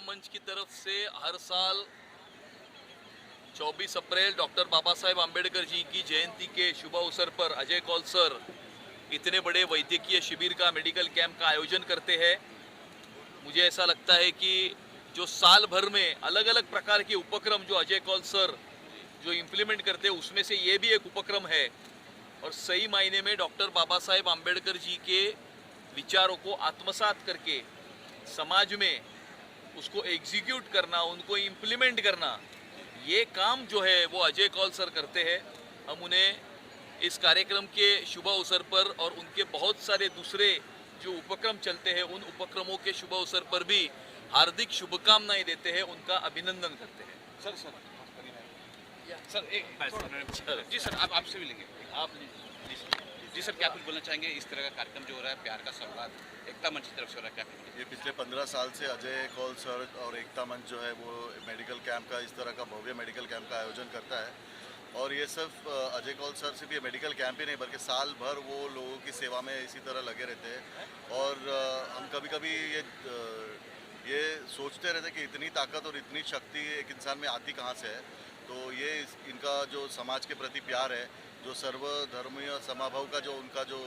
मंच की तरफ से हर साल 24 अप्रैल डॉक्टर बाबा साहेब आम्बेडकर जी की जयंती के शुभ अवसर पर अजय कौल सर इतने बड़े वैद्यकीय शिविर का मेडिकल कैंप का आयोजन करते हैं। मुझे ऐसा लगता है कि जो साल भर में अलग अलग प्रकार के उपक्रम जो अजय कौल सर जो इम्प्लीमेंट करते हैं उसमें से ये भी एक उपक्रम है। और सही मायने में डॉक्टर बाबा साहेब आम्बेडकर जी के विचारों को आत्मसात करके समाज में उसको एग्जीक्यूट करना, उनको इम्प्लीमेंट करना, ये काम जो है वो अजय कौल सर करते हैं। हम उन्हें इस कार्यक्रम के शुभ अवसर पर और उनके बहुत सारे दूसरे जो उपक्रम चलते हैं उन उपक्रमों के शुभ अवसर पर भी हार्दिक शुभकामनाएं देते हैं, उनका अभिनंदन करते हैं। सर एक जी सर आप आपसे भी लेंगे आप जी सर क्या कुछ बोलना चाहेंगे? इस तरह का कार्यक्रम जो हो रहा है, प्यार का संवाद एकता मंच की तरफ से हो रहा है, क्या कहेंगे? ये पिछले 15 साल से अजय कौल सर और एकता मंच जो है वो मेडिकल कैंप का, इस तरह का भव्य मेडिकल कैंप का आयोजन करता है। और ये सिर्फ अजय कौल सर सिर्फ ये मेडिकल कैंप ही नहीं बल्कि साल भर वो लोगों की सेवा में इसी तरह लगे रहते हैं। और हम कभी कभी ये सोचते रहते हैं कि इतनी ताकत और इतनी शक्ति एक इंसान में आती कहाँ से है। तो ये इनका जो समाज के प्रति प्यार है, जो सर्वधर्मीय समाभाव का जो उनका जो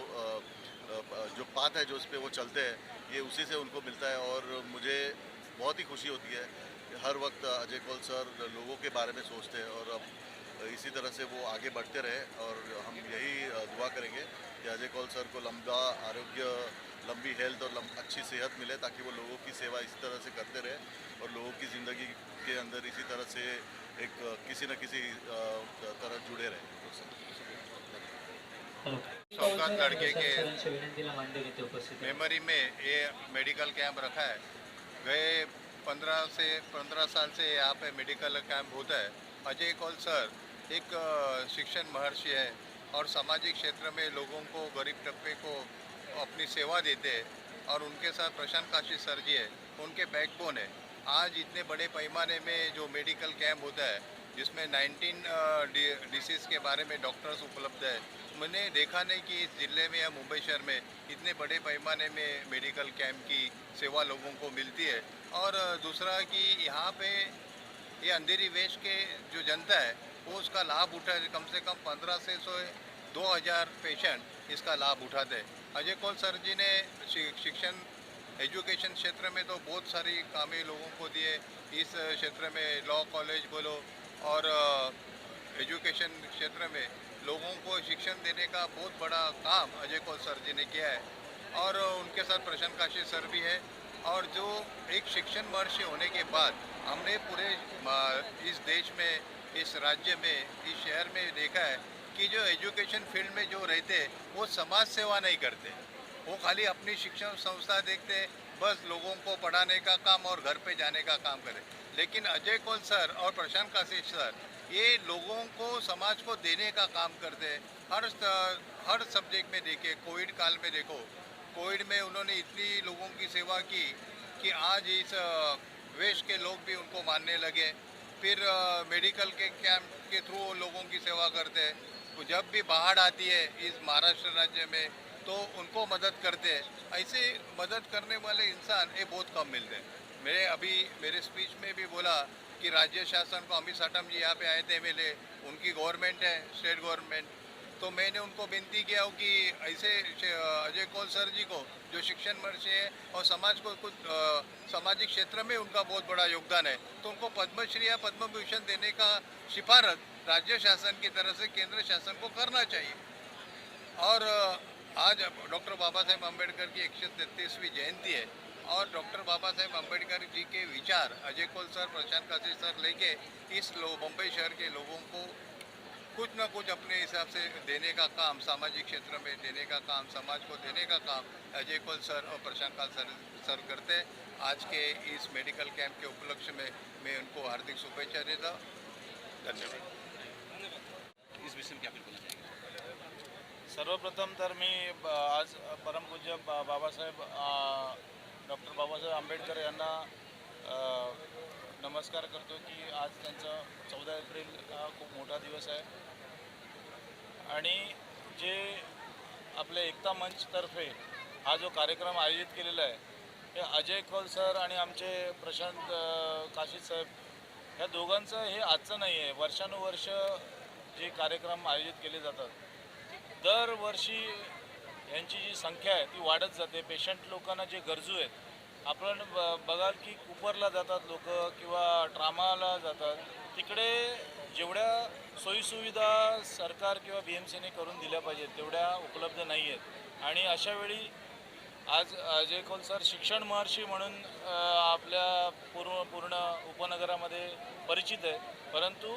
पाथ है जो उस पर वो चलते हैं, ये उसी से उनको मिलता है। और मुझे बहुत ही खुशी होती है कि हर वक्त अजय कौल सर लोगों के बारे में सोचते हैं और अब इसी तरह से वो आगे बढ़ते रहे। और हम यही दुआ करेंगे कि अजय कौल सर को लंबा आरोग्य, लंबी हेल्थ और अच्छी सेहत मिले ताकि वो लोगों की सेवा इस तरह से करते रहे और लोगों की ज़िंदगी के अंदर इसी तरह से एक किसी न किसी तरह जुड़े रहे। शौकत लड़के के मेमोरी में ये मेडिकल कैंप रखा है। गए 15 साल से यहाँ पे मेडिकल कैंप होता है। अजय कौल सर एक शिक्षण महर्षि है और सामाजिक क्षेत्र में लोगों को, गरीब तबके को अपनी सेवा देते हैं। और उनके साथ प्रशांत काशी सर जी है, उनके बैकबोन है। आज इतने बड़े पैमाने में जो मेडिकल कैंप होता है जिसमें 19 डिसीज़ के बारे में डॉक्टर्स उपलब्ध है, मैंने देखा नहीं कि इस ज़िले में या मुंबई शहर में इतने बड़े पैमाने में मेडिकल कैंप की सेवा लोगों को मिलती है। और दूसरा कि यहाँ पे ये अंधेरी वेश के जो जनता है वो उसका लाभ उठा, कम से कम 15 से 2000 पेशेंट इसका लाभ उठाते हैं। अजय कौल सर जी ने शिक्षण, एजुकेशन क्षेत्र में तो बहुत सारी कामें लोगों को दिए। इस क्षेत्र में लॉ कॉलेज बोलो और एजुकेशन क्षेत्र में लोगों को शिक्षण देने का बहुत बड़ा काम अजय कौल सर जी ने किया है। और उनके साथ प्रशांत काशी सर भी है। और जो एक शिक्षण महर्षि होने के बाद हमने पूरे इस देश में, इस राज्य में, इस शहर में देखा है कि जो एजुकेशन फील्ड में जो रहते हैं वो समाज सेवा नहीं करते, वो खाली अपनी शिक्षण संस्था देखते हैं, बस लोगों को पढ़ाने का काम और घर पे जाने का काम करें। लेकिन अजय कौल सर और प्रशांत काशी सर ये लोगों को, समाज को देने का काम करते हैं। हर सब्जेक्ट में देखिए, कोविड काल में देखो, कोविड में उन्होंने इतनी लोगों की सेवा की कि आज इस वेश के लोग भी उनको मानने लगे। फिर मेडिकल के कैंप के थ्रू लोगों की सेवा करते हैं। तो जब भी बाढ़ आती है इस महाराष्ट्र राज्य में तो उनको मदद करते हैं। ऐसे मदद करने वाले इंसान ये बहुत कम मिलते हैं। मेरे स्पीच में भी बोला कि राज्य शासन को, अमित साटम जी यहाँ पे आए थे, मिले, उनकी गवर्नमेंट है, स्टेट गवर्नमेंट, तो मैंने उनको विनती किया कि ऐसे अजय कौल सर जी को जो शिक्षण महर्षि है और समाज को कुछ सामाजिक क्षेत्र में उनका बहुत बड़ा योगदान है, तो उनको पद्मश्री या पद्म भूषण देने का सिफारिश राज्य शासन की तरफ से केंद्र शासन को करना चाहिए। और आज डॉक्टर बाबा साहेब आम्बेडकर की 133वीं जयंती है और डॉक्टर बाबा साहेब आम्बेडकर जी के विचार अजय कौल सर, प्रशांत काशी सर लेके इस मुंबई शहर के लोगों को कुछ ना कुछ अपने हिसाब से देने का काम, सामाजिक क्षेत्र में देने का काम, समाज को देने का काम अजय कौल सर और प्रशांत काशी सर करते हैं। आज के इस मेडिकल कैंप के उपलक्ष्य में मैं उनको हार्दिक शुभेच्छा देता हूँ। धन्यवाद। इस विषय में क्या बोलना चाहेंगे? सर्वप्रथम तर मी आज परमपूज्य बाबासाहेब डॉक्टर बाबासाहेब आंबेडकर यांना नमस्कार करतो की आज त्यांचा 14 एप्रिल हा खूप मोठा दिवस आहे आणि जे आपल्या एकता मंचतर्फे हा जो कार्यक्रम आयोजित केलेला आहे हे अजय खोल सर आणि आमचे प्रशांत काशीद साहेब ह्या दोघांचं हे आजचं नाही आहे. वर्षानुवर्ष जे कार्यक्रम आयोजित केले जातात दरवर्षी यांची जी संख्या आहे ती वाढत जाते. पेशंट लोकांना जे गरजू आहेत आपण बघाल की कुपरला जातात लोक किंवा ट्रामाला जातात, तिकडे जेवढ्या सोयीसुविधा सरकार किंवा BMCने करून दिल्या पाहिजेत तेवढ्या उपलब्ध नाही आहेत. आणि अशावेळी आज अजय खोल सर शिक्षण महर्षी म्हणून आपल्या पूर्ण उपनगरामध्ये परिचित आहे, परंतु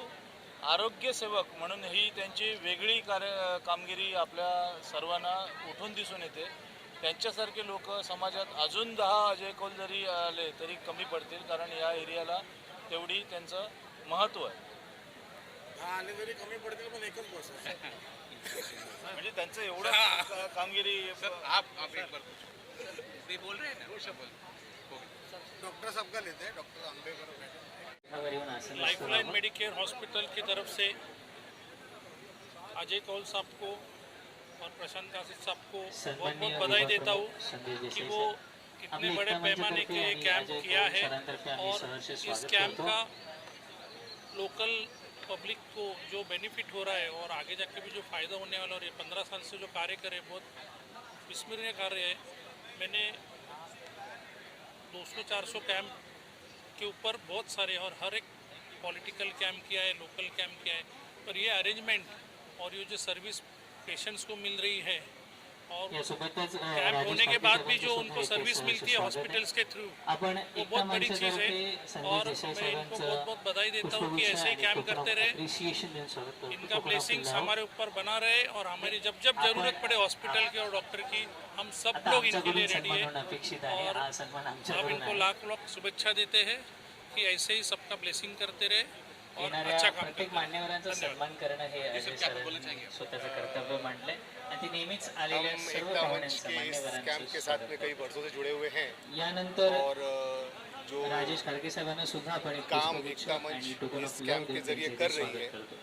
आरोग्यसेवक म्हणून ही त्यांची वेगळी कामगिरी आपल्या सर्वांना उठून दिसून येते. त्यांच्यासारखे लोक समाजात अजून 10 अजय खोल जरी आले तरी कमी पडतील, कारण या एरियाला तेवढी त्यांचं महत्त्व आहे. आले तरी कमी पडतील पण एकच बस आहे. म्हणजे त्यांचं एवढं कामगिरी. सर आप एक बार ये बोल रहे हैं ना, वो सब बोल डॉक्टर साहब का लेते हैं, doctor Ambedkar lifeline Medicare hospital की तरफ से अजय कौल साहब को और प्रशांत कासिद साहब को बहुत बहुत बधाई देता हूँ कि वो इतने बड़े पैमाने के कैंप किया है और इस कैंप का लोकल पब्लिक को जो बेनिफिट हो रहा है और आगे जाके भी जो फ़ायदा होने वाला, और ये 15 साल से जो कार्य करे बहुत विस्मरणीय कार्य है. मैंने 200-400 कैंप के ऊपर बहुत सारे और हर एक पॉलिटिकल कैंप किया है, लोकल कैंप किया है, पर ये अरेंजमेंट और ये जो सर्विस पेशेंट्स को मिल रही है और कैंप होने के बाद भी जो उनको सर्विस मिलती है हॉस्पिटल्स के थ्रू, वो बहुत बड़ी चीज़ है. और मैं इनको बहुत बहुत बधाई देता हूँ कि ऐसे ही कैंप करते रहे. इनका ब्लेसिंग्स हमारे ऊपर बना रहे और हमारी जब जब जरूरत पड़े हॉस्पिटल की और डॉक्टर की, हम सब लोग इनके लिए रेडी है. और हम इनको लाख लाख शुभेच्छा देते हैं कि ऐसे ही सबका ब्लेसिंग करते रहे और अच्छा काम प्रत्येक करते मान्यवरांचा सन्मान करणं हे अजय सरांनी स्वतःचं कर्तव्य मांडलंय आणि ते नेहमीच आलेल्या सर्व पाहुण्यांचं कैंप के साथ में कई वर्षों से जुड़े हुए हैं यानंतर और जो राजेश खारगे साहेबांना सुद्धा आपण एक काम पुष्पगुच्छ एकता मंच आणि टोकन इस ऑफ कैंप लव्ह के देऊन जरिए त्यांचे कर रही स्वागत है, करतो.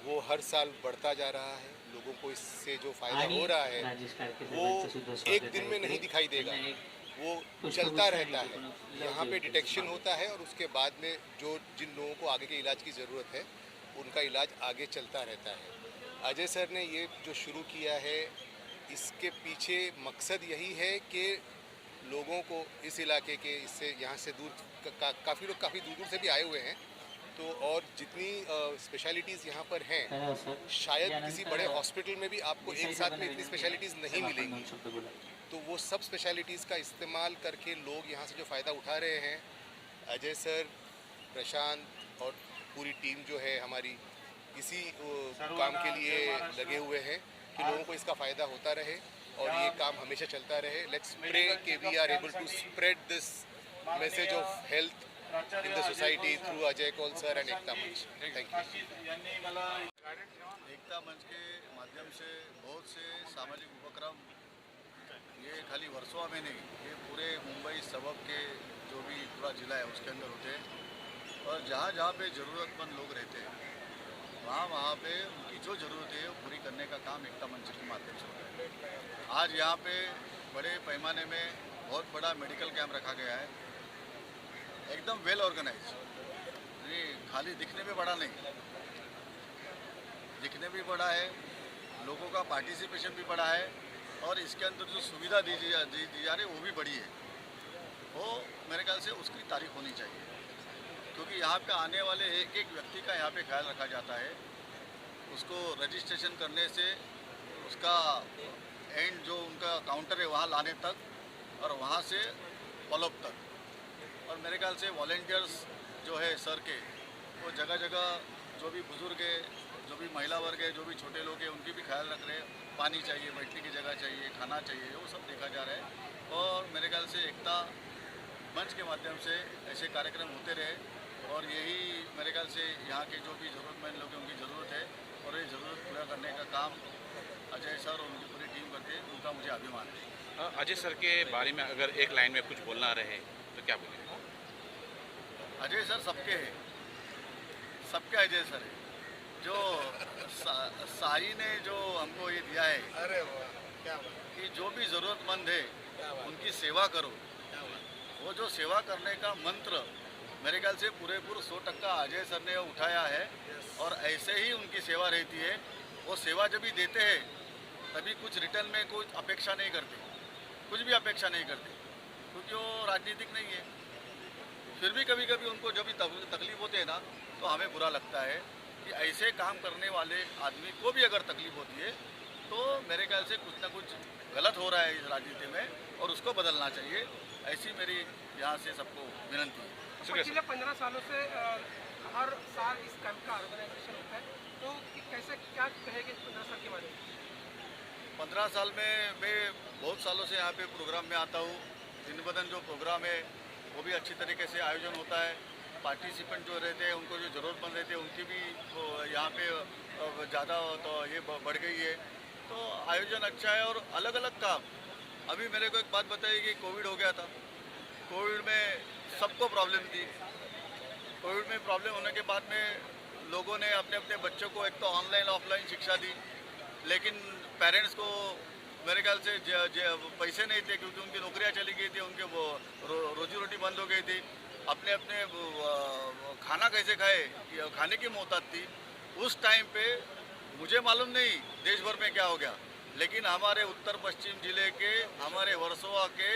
वो हर साल बढ़ता जा रहा है. लोगों को इससे जो फायदा आणि हो रहा है राजेश खारगे वो साहेबांचं सुद्धा स्वागत एक दिन में आहे. नहीं दिखाई देगा, त्यांना एक वो पुष्पगुच्छ चलता आणि रहता है. टोकन ऑफ लव्ह यहाँ पे देऊन डिटेक्शन त्यांचे होता है और उसके बाद में जो जिन लोगों को आगे के इलाज की ज़रूरत है उनका इलाज आगे चलता रहता है. अजय सर ने ये जो शुरू किया है, इसके पीछे मकसद यही है कि लोगों को इस इलाके के, इससे यहाँ से दूर काफ़ी लोग काफ़ी दूर दूर से भी आए हुए हैं, तो और जितनी स्पेशलिटीज़ यहाँ पर हैं तर सर, शायद किसी यानंतर बड़े हॉस्पिटल में भी आपको एक साथ में इतनी स्पेशलिटीज़ नहीं आपण मिलेंगी. दोन शब्द बोला. तो वो सब स्पेशलिटीज़ का इस्तेमाल करके लोग यहाँ से जो फ़ायदा उठा रहे हैं, अजय सर, प्रशांत और पूरी टीम जो है हमारी इसी काम के लिए लगे हुए हैं कि लोगों को इसका फ़ायदा होता रहे और ये काम हमेशा चलता रहे. लेट्स प्रे कि we are able to spread this message of health in the society through Ajay Kaul sir and Ekta Manch. Thank you. एकता मंच के माध्यम से बहुत से सामाजिक उपक्रम ये खाली वर्सोवा में नहीं, ये पूरे मुंबई सबब के जो भी पूरा ज़िला है उसके अंदर होते हैं. और जहाँ जहाँ पे ज़रूरतमंद लोग रहते हैं वहाँ पे उनकी जो ज़रूरत है वो पूरी करने का काम एकता मंच के माध्यम से होता है. आज यहाँ पे बड़े पैमाने में बहुत बड़ा मेडिकल कैंप रखा गया है, एकदम वेल ऑर्गेनाइज. ये खाली दिखने में बड़ा नहीं, दिखने भी बड़ा है, लोगों का पार्टिसिपेशन भी बड़ा है और इसके अंदर जो सुविधा दी जा रही है वो भी बड़ी है. वो मेरे ख्याल से उसकी तारीफ होनी चाहिए, क्योंकि यहाँ पे आने वाले एक एक व्यक्ति का यहाँ पे ख्याल रखा जाता है. उसको रजिस्ट्रेशन करने से उसका एंड जो उनका काउंटर है वहाँ लाने तक और वहाँ से फॉलोअप तक. और मेरे ख्याल से वॉलेंटियर्स जो है सर के, वो जगह जगह जो भी बुज़ुर्ग है, जो भी महिला वर्ग है, जो भी छोटे लोग हैं, उनकी भी ख्याल रख रहे हैं. पानी चाहिए, बैठने की जगह चाहिए, खाना चाहिए, वो सब देखा जा रहा है. और मेरे ख्याल से एकता मंच के माध्यम से ऐसे कार्यक्रम होते रहे और यही मेरे ख्याल से यहाँ के जो भी ज़रूरतमंद लोग हैं उनकी ज़रूरत है और ये ज़रूरत पूरा करने का काम अजय सर और उनकी पूरी टीम करते हैं. उनका मुझे अभिमान है. अजय सर के बारे में अगर एक लाइन में कुछ बोलना रहे तो क्या बोलेंगे? अजय सर सबके हैं, सबके अजय सर है. जो साई ने जो हमको ये दिया है अरे वाह, क्या बात. कि जो भी ज़रूरतमंद है उनकी सेवा करो, वो जो सेवा करने का मंत्र मेरे ख्याल से पूरेपूर 100% अजय सर ने उठाया है और ऐसे ही उनकी सेवा रहती है। वो सेवा जब भी देते हैं तभी कुछ रिटर्न में कुछ अपेक्षा नहीं करते, कुछ भी अपेक्षा नहीं करते, क्योंकि वो राजनीतिक नहीं है। फिर भी कभी कभी उनको जब भी तकलीफ होती है ना तो हमें बुरा लगता है कि ऐसे काम करने वाले आदमी को भी अगर तकलीफ होती है तो मेरे ख्याल से कुछ ना कुछ गलत हो रहा है इस राजनीति में और उसको बदलना चाहिए। ऐसी मेरी यहाँ से सबको विनंती है। पिछले 15 सालों से हर साल इस कैंप का ऑर्गेनाइजेशन होता है, तो कैसे क्या कहेंगे 15 साल के बारे में? 15 साल में मैं बहुत सालों से यहाँ पे प्रोग्राम में आता हूँ। दिन ब दिन जो प्रोग्राम है वो भी अच्छी तरीके से आयोजन होता है। पार्टिसिपेंट जो रहते हैं उनको जो ज़रूरतमंद रहते हैं उनकी भी यहाँ पे ज़्यादा तो ये बढ़ गई है, तो आयोजन अच्छा है। और अलग अलग काम, अभी मेरे को एक बात बताइए कि कोविड हो गया था, कोविड में सबको प्रॉब्लम थी। कोविड में प्रॉब्लम होने के बाद में लोगों ने अपने अपने बच्चों को एक तो ऑनलाइन ऑफलाइन शिक्षा दी, लेकिन पेरेंट्स को मेरे ख्याल से पैसे नहीं थे क्योंकि उनकी नौकरियां चली गई थी, उनके वो रोजी रोटी बंद हो गई थी। अपने अपने खाना कैसे खाए, खाने की मोहताज थी। उस टाइम पे मुझे मालूम नहीं देश भर में क्या हो गया, लेकिन हमारे उत्तर पश्चिम जिले के हमारे वर्सोवा के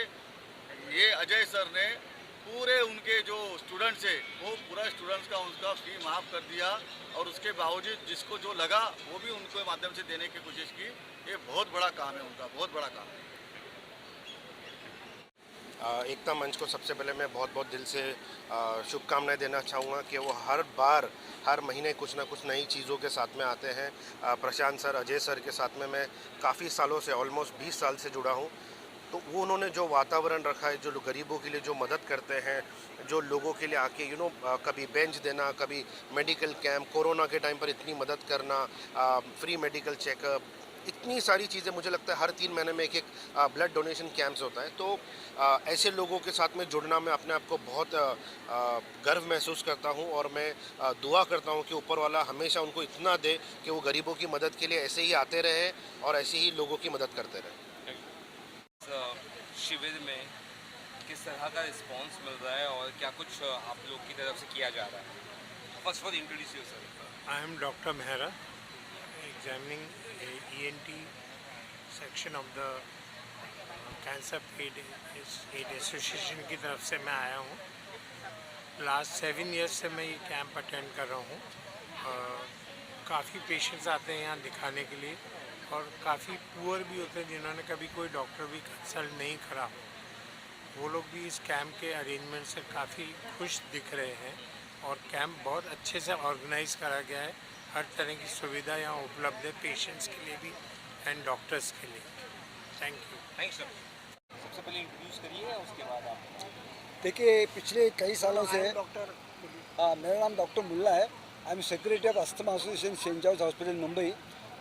ये अजय सर ने पूरे उनके जो स्टूडेंट्स है वो पूरा स्टूडेंट्स का उनका फी माफ़ कर दिया और उसके बावजूद जिसको जो लगा वो भी उनके माध्यम से देने की कोशिश की। ये बहुत बड़ा काम है उनका, बहुत बड़ा काम है। एकता मंच को सबसे पहले मैं बहुत बहुत दिल से शुभकामनाएं देना चाहूँगा कि वो हर बार हर महीने कुछ ना कुछ नई चीज़ों के साथ में आते हैं। प्रशांत सर, अजय सर के साथ में मैं काफ़ी सालों से ऑलमोस्ट 20 साल से जुड़ा हूँ, तो वो उन्होंने जो वातावरण रखा है, जो गरीबों के लिए जो मदद करते हैं, जो लोगों के लिए आके कभी बेंच देना, कभी मेडिकल कैंप, कोरोना के टाइम पर इतनी मदद करना, फ्री मेडिकल चेकअप, इतनी सारी चीज़ें। मुझे लगता है हर 3 महीने में एक ब्लड डोनेशन कैंप्स होता है, तो ऐसे लोगों के साथ में जुड़ना मैं अपने आप को बहुत गर्व महसूस करता हूं और मैं दुआ करता हूं कि ऊपर वाला हमेशा उनको इतना दे कि वो गरीबों की मदद के लिए ऐसे ही आते रहे और ऐसे ही लोगों की मदद करते रहे। शिविर में किस तरह का रिस्पांस मिल रहा है और क्या कुछ आप लोग की तरफ से किया जा रहा है? First for introduce yourself. I am Dr. Mehra, examining ENT section of the cancer aid association की तरफ से मैं आया हूँ। लास्ट 7 ईयर्स से मैं ये कैंप अटेंड कर रहा हूँ। काफ़ी पेशेंट्स आते हैं यहाँ दिखाने के लिए और काफ़ी पुअर भी होते हैं जिन्होंने कभी कोई डॉक्टर भी कंसल्ट नहीं करा हो। वो लोग भी इस कैंप के अरेंजमेंट से काफ़ी खुश दिख रहे हैं और कैंप बहुत अच्छे से ऑर्गेनाइज करा गया है। हर तरह की सुविधा यहाँ उपलब्ध है पेशेंट्स के लिए भी एंड डॉक्टर्स के लिए। Thank you. Thank sir. सबसे पहले इंट्रोड्यूस करिए उसके बाद आप। देखिए, पिछले कई सालों से मेरा नाम डॉक्टर मुल्ला है। I am secretary of asthma association saint George hospital Mumbai.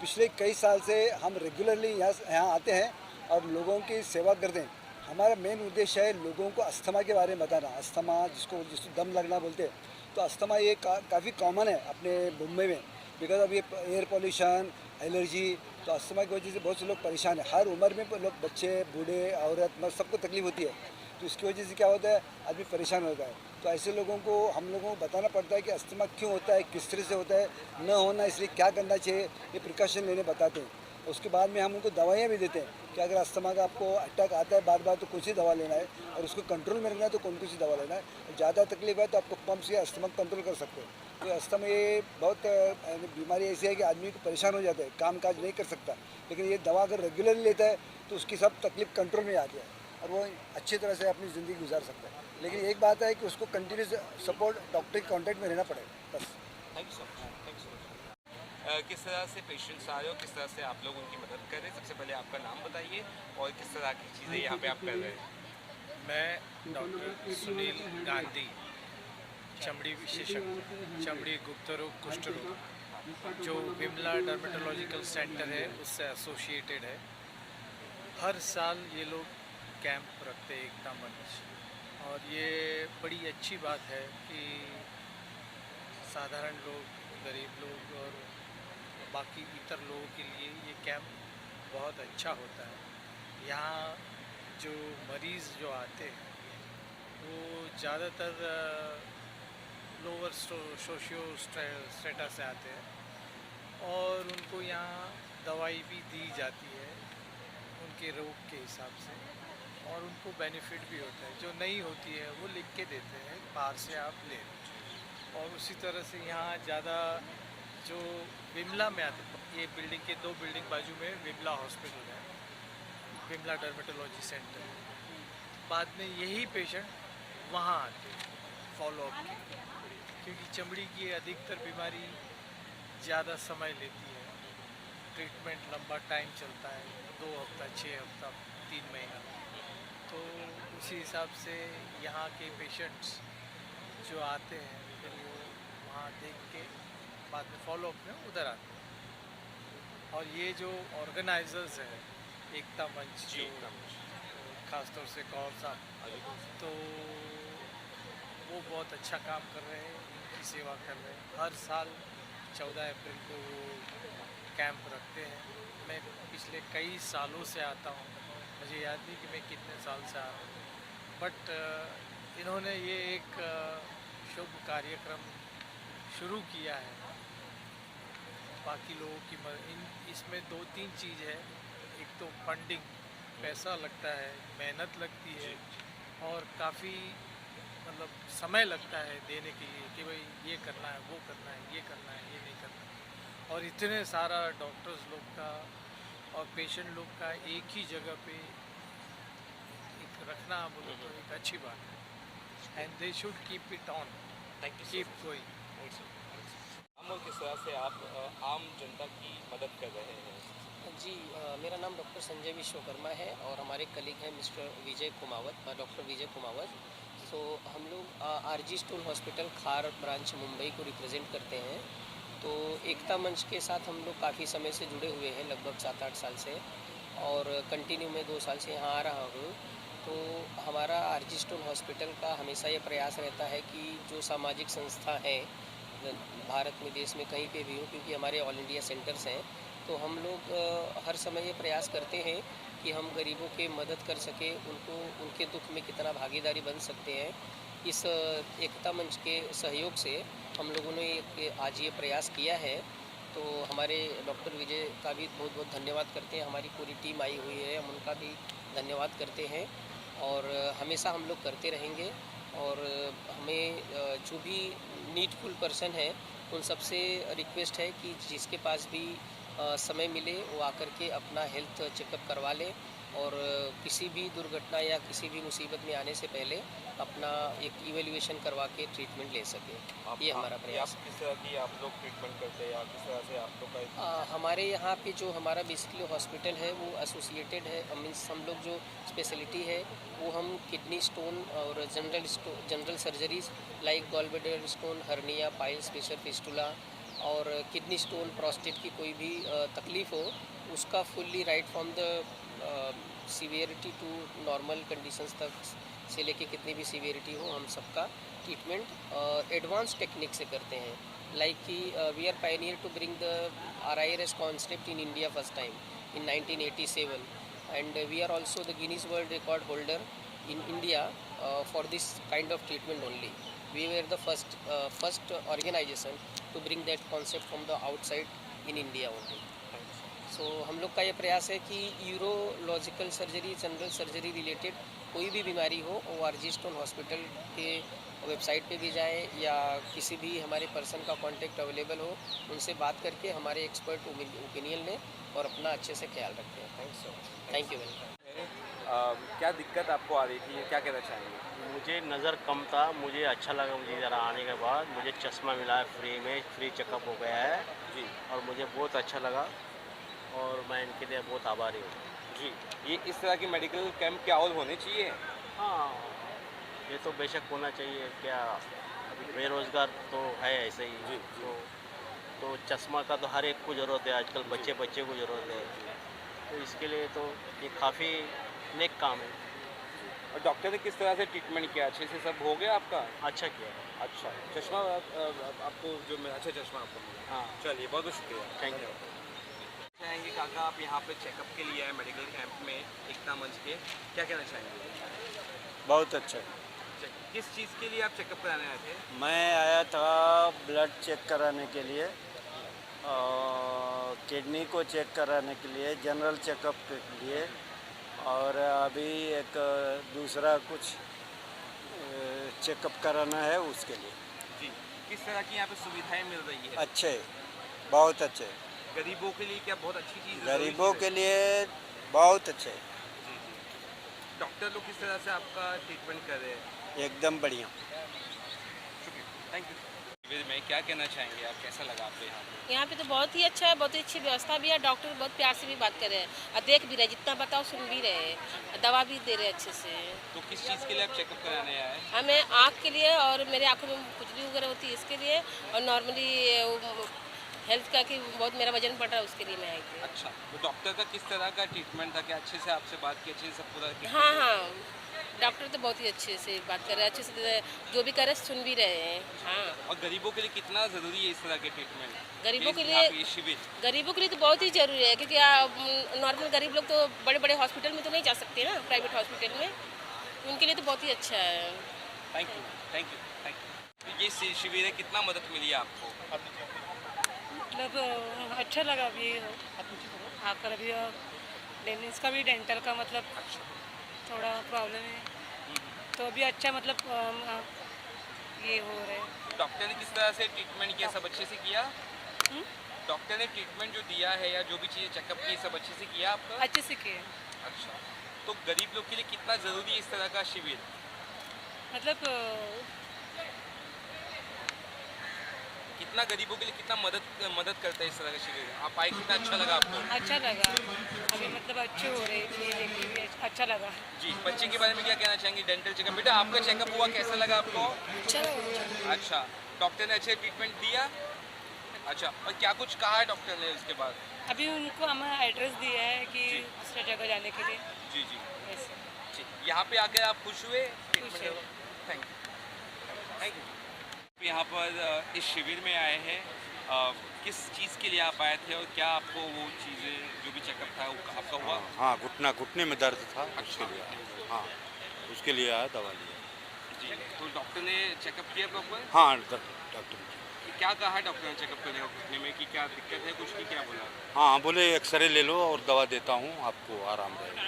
पिछले कई साल से हम रेगुलरली यहाँ आते हैं और लोगों की सेवा करते हैं। हमारा मेन उद्देश्य है लोगों को अस्थमा के बारे में बताना। अस्थमा जिसको दम लगना बोलते हैं, तो अस्थमा ये काफ़ी कॉमन है अपने मुंबई में, बिकॉज अब ये एयर पॉल्यूशन, एलर्जी, तो अस्थमा की वजह से बहुत से लोग परेशान हैं। हर उम्र में लोग, बच्चे, बूढ़े, औरत, मर्द, सबको तकलीफ होती है। तो इसकी वजह से क्या होता है, आदमी परेशान होता है। तो ऐसे लोगों को हम लोगों को बताना पड़ता है कि अस्थमा क्यों होता है, किस तरह से होता है, न होना इसलिए क्या करना चाहिए, ये प्रिकॉशन लेने बताते हैं। उसके बाद में हम उनको दवाइयाँ भी देते हैं कि अगर अस्थमा का आपको अटैक आता है बार बार तो कौन सी दवा लेना है, और उसको कंट्रोल में रखना है तो कौन सी दवा लेना है। ज़्यादा तकलीफ है तो आपको पंप से अस्थमा कंट्रोल कर सकते हैं। तो अस्थमा ये बहुत बीमारी ऐसी है कि आदमी को परेशान हो जाता है, काम काज नहीं कर सकता। लेकिन ये दवा अगर रेगुलरली लेता है तो उसकी सब तकलीफ कंट्रोल में आ जाए और वो अच्छी तरह से अपनी ज़िंदगी गुजार सकता है। लेकिन एक बात है कि उसको कंटिन्यूस सपोर्ट डॉक्टर के कॉन्टैक्ट में रहना पड़ेगा, बस। Thank you so much. किस तरह से पेशेंट्स आ रहे हो, किस तरह से आप लोग उनकी मदद कर रहे हैं? सबसे पहले आपका नाम बताइए और किस तरह की चीज़ें यहाँ पे आप कर रहे हैं? मैं डॉक्टर सुनील गांधी, चमड़ी विशेषज्ञ, चमड़ी गुप्त रोग, कुष्ठ रोग, जो विमला डर्मेटोलॉजिकल सेंटर है उससे एसोसिएटेड है। हर साल ये लोग कैंप रखते हैं एकता मंच, और ये बड़ी अच्छी बात है कि साधारण लोग, गरीब लोग और बाकी इतर लोगों के लिए ये कैंप बहुत अच्छा होता है। यहाँ जो मरीज़ जो आते हैं वो ज़्यादातर लोअर सोशियो स्टेटा से आते हैं और उनको यहाँ दवाई भी दी जाती है उनके रोग के हिसाब से और उनको बेनिफिट भी होता है। जो नहीं होती है वो लिख के देते हैं बाहर से आप ले लो। और उसी तरह से यहाँ ज़्यादा जो विमला में आते, ये बिल्डिंग के 2 बिल्डिंग बाजू में विमला हॉस्पिटल है, विमला डर्मेटोलॉजी सेंटर। बाद में यही पेशेंट वहाँ आते फॉलोअप के, क्योंकि चमड़ी की अधिकतर बीमारी ज़्यादा समय लेती है, ट्रीटमेंट लंबा टाइम चलता है, 2 हफ्ता 6 हफ्ता 3 महीना। तो उसी हिसाब से यहाँ के पेशेंट्स जो आते हैं फिर वो वहाँ देख के बाद में फॉलोअप में उधर आते हैं। और ये जो ऑर्गेनाइजर्स हैं एकता मंच, जो खासतौर से कौर साहब, तो वो बहुत अच्छा काम कर रहे हैं, इनकी सेवा कर रहे हैं। हर साल 14 अप्रैल को वो कैंप रखते हैं। मैं पिछले कई सालों से आता हूँ, मुझे याद नहीं कि मैं कितने साल से आ रहा हूँ, बट इन्होंने ये एक शुभ कार्यक्रम शुरू किया है। बाकी लोगों की इसमें 2-3 चीज़ है। एक तो फंडिंग, पैसा लगता है, मेहनत लगती है और काफ़ी मतलब समय लगता है देने के लिए कि भाई ये करना है, वो करना है, ये करना है, ये नहीं करना है। और इतने सारा डॉक्टर्स लोग का और पेशेंट लोग का एक ही जगह पे एक रखना बोलो तो एक अच्छी बात है। And they should keep it on, keep going. और किस तरह से आप आम जनता की मदद कर रहे हैं? जी, मेरा नाम डॉक्टर संजय विश्वकर्मा है और हमारे कलीग हैं मिस्टर विजय कुमावत, डॉक्टर विजय कुमावत। तो हम लोग आरजी स्टोन हॉस्पिटल खार ब्रांच मुंबई को रिप्रेजेंट करते हैं। तो एकता मंच के साथ हम लोग काफ़ी समय से जुड़े हुए हैं, लगभग 7-8 साल से, और कंटिन्यू में 2 साल से यहाँ आ रहा हूँ। तो हमारा आरजी स्टोन हॉस्पिटल का हमेशा ये प्रयास रहता है कि जो सामाजिक संस्था है भारत में, देश में कहीं पे भी हो, क्योंकि हमारे ऑल इंडिया सेंटर्स हैं, तो हम लोग हर समय ये प्रयास करते हैं कि हम गरीबों के मदद कर सके, उनको उनके दुख में कितना भागीदारी बन सकते हैं। इस एकता मंच के सहयोग से हम लोगों ने आज ये प्रयास किया है। तो हमारे डॉक्टर विजय का भी बहुत बहुत धन्यवाद करते हैं। हमारी पूरी टीम आई हुई है, हम उनका भी धन्यवाद करते हैं और हमेशा हम लोग करते रहेंगे। और हमें जो भी नीडफुल पर्सन है उन सबसे रिक्वेस्ट है कि जिसके पास भी समय मिले वो आकर के अपना हेल्थ चेकअप करवा ले और किसी भी दुर्घटना या किसी भी मुसीबत में आने से पहले अपना एक इवैल्यूएशन करवा के ट्रीटमेंट ले सके। ये हमारा प्रयास है। किस तरह की आप लोग ट्रीटमेंट करते हैं या किस तरह से आप लोग का? हमारे यहाँ पे जो हमारा बेसिकली हॉस्पिटल है वो एसोसिएटेड है, मीन्स हम लोग जो स्पेशलिटी है वो हम किडनी स्टोन और general surgeries like gallbladder stone, hernia, piles, pressure, fistula और किडनी स्टोन, प्रोस्टेट की कोई भी तकलीफ़ हो उसका fully right from the severity to normal conditions तक से लेके कितनी भी सीवियरिटी हो हम सबका ट्रीटमेंट एडवांस टेक्निक से करते हैं। लाइक कि we are pioneer to bring the RIRS concept in India first time in 1987 and we are also the Guinness world record holder in India for this kind of treatment only. We were the first organization to bring that concept from the outside in India only. So हम लोग का ये प्रयास है कि urological surgery, general surgery related कोई भी बीमारी हो वो आरजी स्टोन हॉस्पिटल के वेबसाइट पे भी जाए या किसी भी हमारे पर्सन का कांटेक्ट अवेलेबल हो, उनसे बात करके हमारे एक्सपर्ट ओपिनियन लें और अपना अच्छे से ख्याल रखते हैं। Thanks so much. Thank you very much. क्या दिक्कत आपको आ रही थी, क्या कहना चाहेंगे? मुझे नज़र कम था, मुझे अच्छा लगा। मुझे ज़रा आने के बाद मुझे चश्मा मिला है फ्री में, फ्री चेकअप हो गया है जी, और मुझे बहुत अच्छा लगा और मैं इनके लिए बहुत आभारी हूँ जी। ये इस तरह के मेडिकल कैंप क्या और होने चाहिए? हाँ, ये तो बेशक होना चाहिए। क्या अभी बेरोज़गार तो है ऐसे ही जी, तो चश्मा का तो हर एक को ज़रूरत है आजकल, बच्चे को ज़रूरत है, तो इसके लिए तो ये काफ़ी नेक काम है। और डॉक्टर ने किस तरह से ट्रीटमेंट किया? अच्छे से सब हो गया आपका? अच्छा किया। अच्छा, चश्मा आपको जो अच्छा चश्मा आपको मिला? हाँ, चलिए, बहुत बहुत शुक्रिया। Thank you. चाहेंगे काका, आप यहाँ पे चेकअप के लिए आए मेडिकल कैंप में एकता मंच के, क्या कहना चाहेंगे? बहुत अच्छा। किस चीज़ के लिए आप चेकअप कराने आए थे? मैं आया था ब्लड चेक कराने के लिए, किडनी को चेक कराने के लिए, जनरल चेकअप के लिए, और अभी एक दूसरा कुछ चेकअप कराना है उसके लिए। जी, किस तरह की यहाँ पे सुविधाएं मिल रही है? अच्छे, बहुत अच्छे। गरीबों के लिए क्या बहुत अच्छी चीज़ है? गरीबों के लिए बहुत अच्छे। जी जी। डॉक्टर लोग किस तरह से आपका ट्रीटमेंट कर रहे हैं? एकदम बढ़िया। शुक्रिया, थैंक यू। शिविर में क्या कहना चाहेंगे आप, कैसा लगा आपको यहाँ पे? यहाँ पे तो बहुत ही अच्छा है, बहुत ही अच्छी व्यवस्था भी है, डॉक्टर बहुत प्यार से भी बात कर रहे हैं और देख भी रहे, जितना बताओ सुन भी रहे हैं, दवा भी दे रहे हैं अच्छे से। तो किस चीज़ के लिए आप चेकअप कराने आए? हमें आँख के लिए और मेरे आँखों में खुजली वगैरह होती है इसके लिए, और नॉर्मली हेल्थ का कि बहुत मेरा वजन बढ़ रहा है उसके लिए मैं आई थी। अच्छा, तो डॉक्टर का किस तरह का ट्रीटमेंट था? क्या अच्छे से आपसे बात की, अच्छे से सब पूरा? हाँ हाँ, डॉक्टर तो बहुत ही अच्छे से बात कर रहे हैं, अच्छे से जो भी कर रहे सुन भी रहे हैं। हाँ, और गरीबों के लिए कितना ज़रूरी है इस तरह के ट्रीटमेंट? गरीबों के लिए, ये शिविर गरीबों के लिए तो बहुत ही ज़रूरी है, क्योंकि नॉर्मल गरीब लोग तो बड़े बड़े हॉस्पिटल में तो नहीं जा सकते ना, प्राइवेट हॉस्पिटल में, उनके लिए तो बहुत ही अच्छा है। Thank you, thank you, thank you. ये शिविर है, कितना मदद मिली आपको? मतलब अच्छा लगा अभी आकर, अभी डेंटिस्ट का भी, डेंटल का मतलब थोड़ा प्रॉब्लम है, तो अभी अच्छा मतलब ये हो रहा है। डॉक्टर ने किस तरह से ट्रीटमेंट किया, सब अच्छे से किया? डॉक्टर ने ट्रीटमेंट जो दिया है या जो भी चीज़ें चेकअप की, सब अच्छे से किया आपका? अच्छे से किया। अच्छा, तो गरीब लोग के लिए कितना ज़रूरी है इस तरह का शिविर? मतलब कितना गरीबों के लिए कितना मदद करता है इस तरह का शिविर? आप आए, कितना अच्छा लगा आपको? अच्छा लगा, अभी मतलब अच्छे हो रहे हैं, देख के भी अच्छा लगा। जी, बच्चे के बारे में क्या कहना चाहेंगे? डेंटल चेकअप, बेटा आपका चेकअप हुआ, कैसा लगा आपको? अच्छा लगा। अच्छा, डॉक्टर ने अच्छे ट्रीटमेंट दिया? अच्छा, और क्या कुछ कहा है डॉक्टर ने उसके बाद? अभी उनको हमें एड्रेस दिया है कि दूसरे जगह जाने के लिए। जी जी, ऐसे। जी, यहाँ पे आकर आप खुश हुए? खुश है। Thank you, thank you. यहाँ पर इस शिविर में आए हैं, किस चीज़ के लिए आप आए थे और क्या आपको वो चीज़ें जो भी चेकअप था वो आपका हुआ? हाँ, घुटने में दर्द था, उसके लिए आया। हाँ, उसके लिए आया, दवा लिया। जी, तो डॉक्टर ने चेकअप किया प्रॉपर? हाँ, डॉक्टर क्या कहा है डॉक्टर ने चेकअप करने का घुटने में, कि क्या दिक्कत है कुछ, की क्या बोला? हाँ, बोले एक्सरे ले लो और दवा देता हूँ, आपको आराम रहेगा।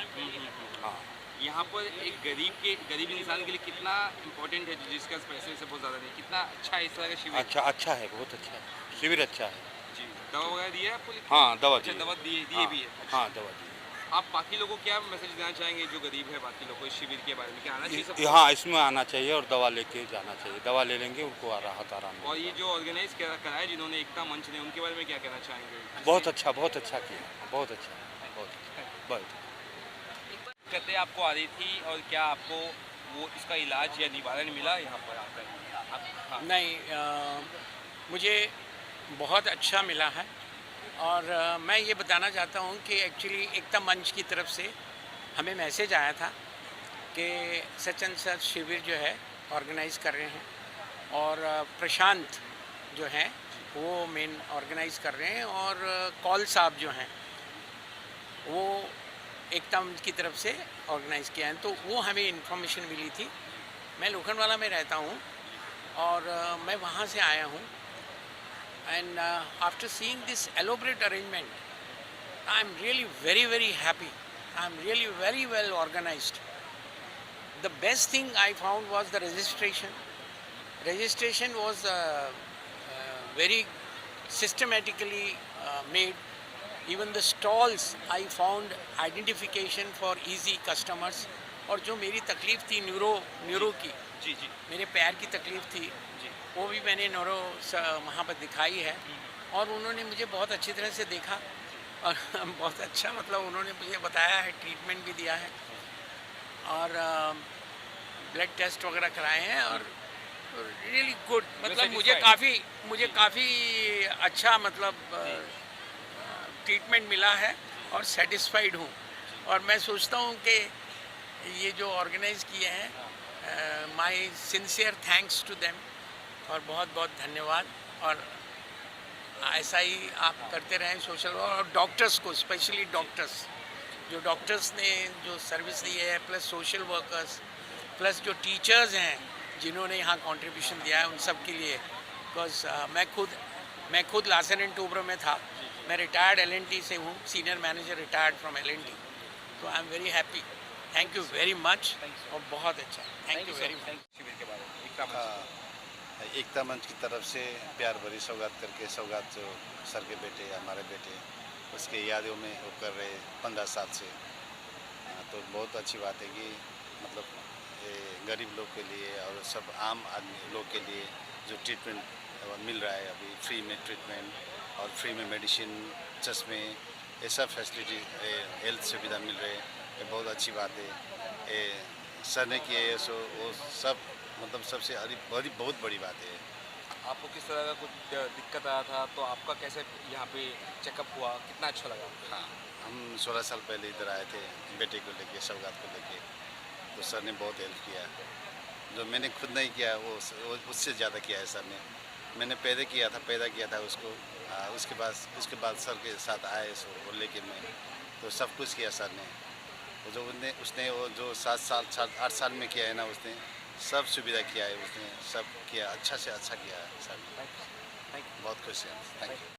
हाँ, यहाँ पर एक गरीब इंसान के लिए कितना इम्पोर्टेंट है, जिसका पैसे से बहुत ज़्यादा नहीं, कितना अच्छा है इस तरह का शिविर? अच्छा है, बहुत अच्छा है, शिविर अच्छा है। जी, दवा वगैरह दी है आपको? हाँ, दवा अच्छा, दी। दवा दिए भी है? हाँ, दवा दी। आप बाकी लोगों को क्या मैसेज देना चाहेंगे जो गरीब है, बाकी लोगों को इस शिविर के बारे में क्या आना चाहिए सबको? हाँ, इसमें आना चाहिए और दवा लेके जाना चाहिए, दवा ले लेंगे उनको राहत आराम। और ये जो ऑर्गेनाइज कराया जिन्होंने एकता मंच ने, उनके बारे में क्या कहना चाहेंगे? बहुत अच्छा किया, बहुत अच्छा। दिक्कतें आपको आ रही थी और क्या आपको वो इसका इलाज या निवारण मिला यहाँ पर आकर? हाँ। नहीं, मुझे बहुत अच्छा मिला है, और मैं ये बताना चाहता हूँ कि एक्चुअली एकता मंच की तरफ से हमें मैसेज आया था कि सच एंड सच शिविर जो है ऑर्गेनाइज कर रहे हैं, और प्रशांत जो हैं वो मेन ऑर्गेनाइज कर रहे हैं, और कॉल साहब जो हैं वो एकता मंच की तरफ से ऑर्गेनाइज किया है। तो वो हमें इन्फॉर्मेशन मिली थी। मैं लोखंडवाला में रहता हूँ और मैं वहाँ से आया हूँ, and after seeing this elaborate arrangement, I'm really very happy. I'm really very well organized. The best thing I found was the registration. Registration was very systematically made. Even the stalls, I found identification for easy customers. और जो मेरी तकलीफ़ थी neuro की, जी, मेरे पैर की तकलीफ़ थी, वो भी मैंने न्यूरो वहाँ पर दिखाई है, और उन्होंने मुझे बहुत अच्छी तरह से देखा, और बहुत अच्छा मतलब उन्होंने मुझे बताया है, ट्रीटमेंट भी दिया है, और ब्लड टेस्ट वगैरह कराए हैं, और रियली गुड। मतलब मुझे काफ़ी अच्छा मतलब ट्रीटमेंट मिला है, और सेटिस्फाइड हूँ। और मैं सोचता हूँ कि ये जो ऑर्गेनाइज़ किए हैं, my sincere thanks to them, और बहुत बहुत धन्यवाद। और ऐसा ही आप करते रहें सोशल, और डॉक्टर्स को, स्पेशली डॉक्टर्स, जो डॉक्टर्स ने जो सर्विस दी है, प्लस सोशल वर्कर्स, प्लस जो टीचर्स हैं, जिन्होंने यहाँ कंट्रीब्यूशन दिया है उन सब के लिए। बिकॉज मैं खुद लार्सन एंड टूब्रो में था। मैं रिटायर्ड LNT से हूँ, senior manager retired from LNT। तो I am very happy. Thank you very much और बहुत अच्छा। Thank you very much. शिविर के बारे में एकता मंच की तरफ से प्यार भरी सौगात करके, सौगात जो सर के बेटे हमारे बेटे उसके यादों में वो कर रहे 15 साल से। तो बहुत अच्छी बात है कि मतलब गरीब लोग के लिए और सब आम आदमी लोग के लिए जो ट्रीटमेंट मिल रहा है अभी, फ्री में ट्रीटमेंट और फ्री में मेडिसिन, चश्मे, ये सब फैसिलिटी हेल्थ सुविधा मिल रहे हैं। ये बहुत अच्छी बात है। सर ने किए सो वो सब मतलब सबसे बहुत बड़ी बात है। आपको किस तरह का कुछ दिक्कत आया था तो आपका कैसे यहाँ पे चेकअप हुआ, कितना अच्छा लगा? हाँ, हम 16 साल पहले इधर आए थे बेटे को लेके, सौगात को लेके। तो सर ने बहुत हेल्प किया। जो मैंने खुद नहीं किया वो उससे ज़्यादा किया है सर ने। मैंने पैदा किया था उसको। उसके बाद सर के साथ आए सो वो लेके मैं तो सब कुछ किया सर ने। जो उसने वो जो 8 साल में किया है ना, उसने सब सुविधा किया है, उसने सब किया, अच्छा से अच्छा किया है सर। बहुत खुश हैं। Thank you.